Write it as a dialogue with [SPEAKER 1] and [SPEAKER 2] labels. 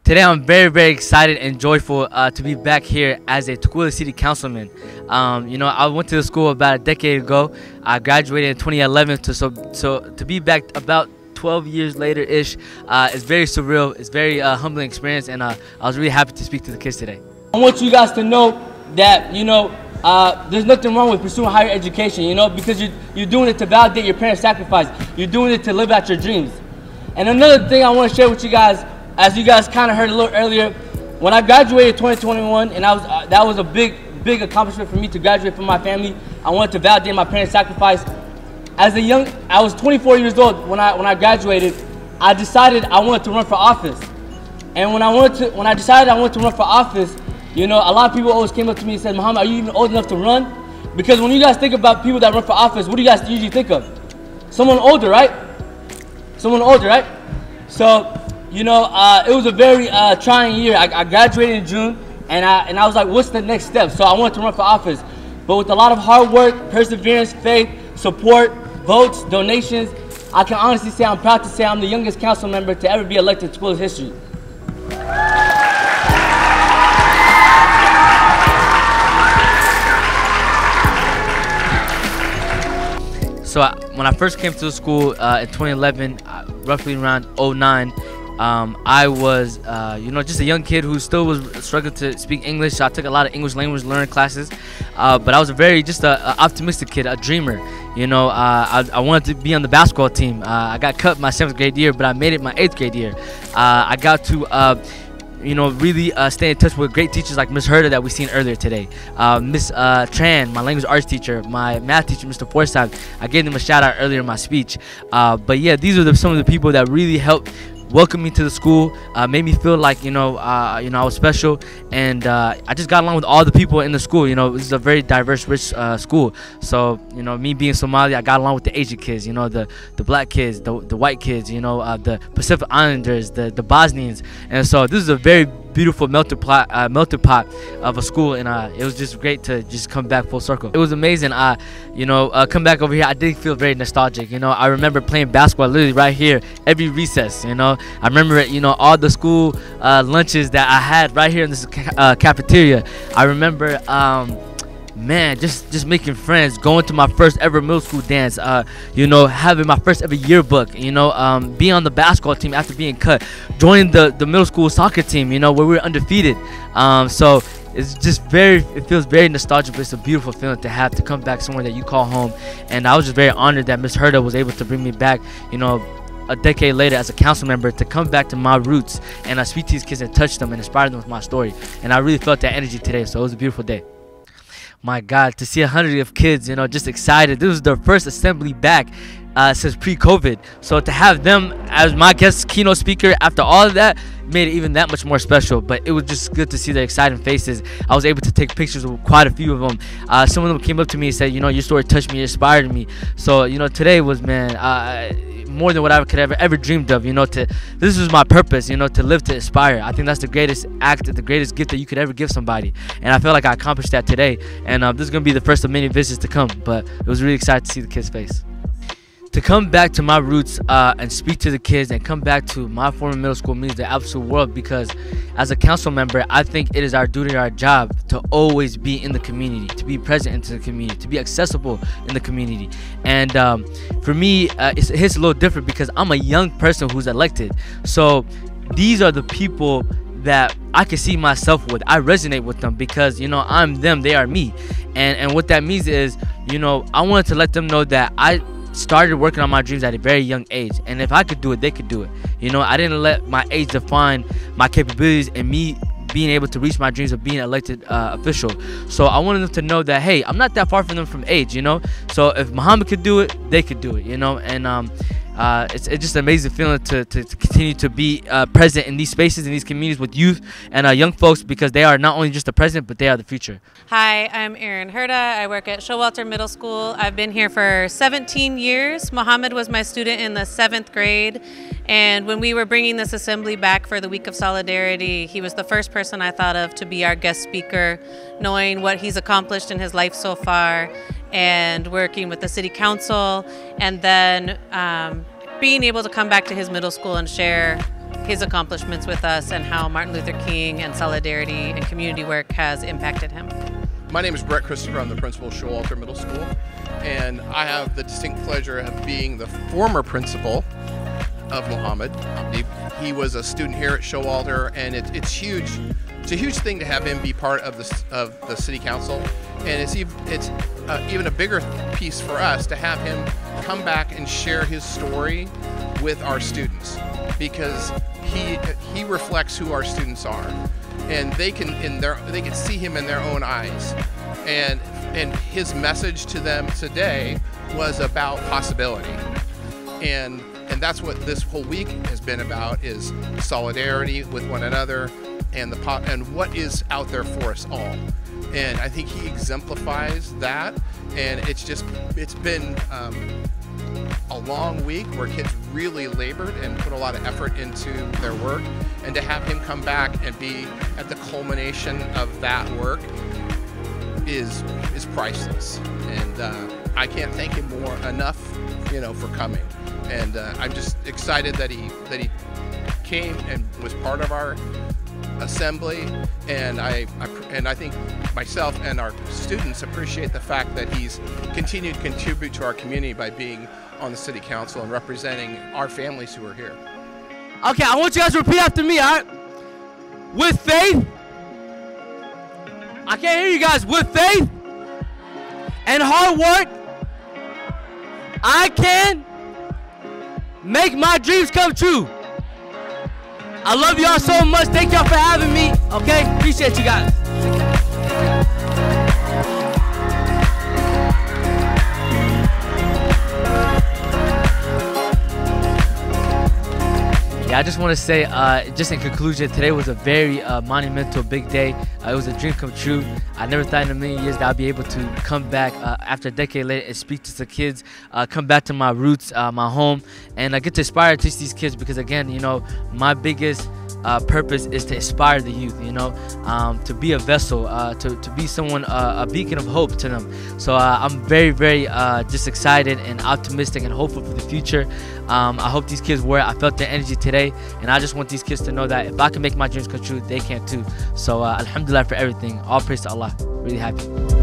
[SPEAKER 1] Today I'm very excited and joyful to be back here as a Tukwila City Councilman. I went to the school about a decade ago. I graduated in 2011, so to be back about 12 years later-ish is very surreal. It's very humbling experience, and I was really happy to speak to the kids today.
[SPEAKER 2] I want you guys to know that, there's nothing wrong with pursuing higher education, because you're doing it to validate your parents' sacrifice. You're doing it to live out your dreams. And another thing I want to share with you guys, as you guys kind of heard a little earlier, when I graduated in 2021, and that was a big accomplishment for me to graduate from my family. I wanted to validate my parents' sacrifice. I was 24 years old when I graduated. I decided I wanted to run for office. And when I decided I wanted to run for office, a lot of people always came up to me and said, "Mohamed, are you even old enough to run?" Because when you guys think about people that run for office, what do you guys usually think of? Someone older, right? Someone older, right? So, it was a very trying year. I graduated in June, and I was like, what's the next step? So I wanted to run for office. But with a lot of hard work, perseverance, faith, support, votes, donations, I can honestly say I'm proud to say I'm the youngest council member to ever be elected to Tukwila history.
[SPEAKER 1] So when I first came to the school in 2011, roughly around 2009, I was, just a young kid who still was struggling to speak English. So I took a lot of English language learning classes, but I was just a optimistic kid, a dreamer. I wanted to be on the basketball team. I got cut my 7th grade year, but I made it my 8th grade year. I got to really stay in touch with great teachers like Miss Herda that we seen earlier today. Miss Tran, my language arts teacher, my math teacher, Mr. Forsyth. I gave them a shout out earlier in my speech. But yeah, these are some of the people that really helped welcomed me to the school, made me feel like I was special, and I just got along with all the people in the school. This is a very diverse, rich school. So me being Somali, I got along with the Asian kids, the black kids, the white kids, the Pacific Islanders, the Bosnians, and so this is a very beautiful melted pot of a school, and it was just great to just come back full circle. It was amazing. Come back over here, I did feel very nostalgic. I remember playing basketball literally right here every recess. I remember all the school lunches that I had right here in this cafeteria. I remember just making friends, going to my first ever middle school dance, having my first ever yearbook, being on the basketball team after being cut, joining the middle school soccer team, where we were undefeated. So it's just it feels very nostalgic, but it's a beautiful feeling to come back somewhere that you call home. And I was just very honored that Miss Herda was able to bring me back, a decade later as a council member, to come back to my roots and speak to these kids and touch them and inspire them with my story. And I really felt that energy today, so it was a beautiful day. My God, to see 100 of kids, just excited. This was their first assembly back since pre-COVID. So to have them as my guest keynote speaker after all of that made it even that much more special. But it was just good to see their exciting faces. I was able to take pictures with quite a few of them. Some of them came up to me and said, your story touched me, inspired me. So, today was, more than what I could ever dreamed of. This was my purpose, to live to inspire. I think that's the greatest act, the greatest gift that you could ever give somebody, and I feel like I accomplished that today. And this is gonna be the first of many visits to come, but it was really exciting to see the kids' face. To come back to my roots and speak to the kids and come back to my former middle school means the absolute world, because as a council member, I think it is our duty, our job to always be in the community, to be present into the community, to be accessible in the community. And for me, it hits a little different because I'm a young person who's elected. So these are the people that I can see myself with. I resonate with them because, I'm them, they are me. And what that means is, I wanted to let them know that I started working on my dreams at a very young age, and if I could do it, they could do it. I didn't let my age define my capabilities and me being able to reach my dreams of being elected official. So I wanted them to know that, hey, I'm not that far from them from age, so if Mohamed could do it, they could do it, and it's just an amazing feeling to continue to be present in these spaces, in these communities with youth and young folks, because they are not only just the present, but they are the future.
[SPEAKER 3] Hi, I'm Erin Herda. I work at Showalter Middle School. I've been here for 17 years. Mohamed was my student in the 7th grade, and when we were bringing this assembly back for the Week of Solidarity, he was the first person I thought of to be our guest speaker, knowing what he's accomplished in his life so far, and working with the city council, and then being able to come back to his middle school and share his accomplishments with us and how Martin Luther King and solidarity and community work has impacted him.
[SPEAKER 4] My name is Brett Christopher. I'm the principal of Showalter Middle School, and I have the distinct pleasure of being the former principal of Mohamed Abdi. He was a student here at Showalter, and it's huge. It's a huge thing to have him be part of the city council, and it's even a bigger piece for us to have him come back and share his story with our students, because he reflects who our students are, and they can see him in their own eyes, and his message to them today was about possibility, and that's what this whole week has been about, is solidarity with one another and what is out there for us all. And I think he exemplifies that, and it's been a long week where kids really labored and put a lot of effort into their work, and to have him come back and be at the culmination of that work is priceless. And I can't thank him enough, for coming. And I'm just excited that he came and was part of our assembly, and I think myself and our students appreciate the fact that he's continued to contribute to our community by being on the city council and representing our families who are here.
[SPEAKER 2] Okay, I want you guys to repeat after me, all right? With faith, I can't hear you guys. With faith and hard work, I can make my dreams come true. I love y'all so much. Thank y'all for having me. Okay? Appreciate you guys.
[SPEAKER 1] Yeah, I just want to say, just in conclusion, today was a very monumental, big day. It was a dream come true. I never thought in a million years that I'd be able to come back after a decade later and speak to the kids, come back to my roots, my home, and I get to inspire and teach these kids, because again, my biggest purpose is to inspire the youth, to be a vessel, to be someone, a beacon of hope to them. So I'm very, very just excited and optimistic and hopeful for the future. I hope these kids I felt the energy today, and I just want these kids to know that if I can make my dreams come true, they can too. So alhamdulillah for everything. All praise to Allah. Really happy.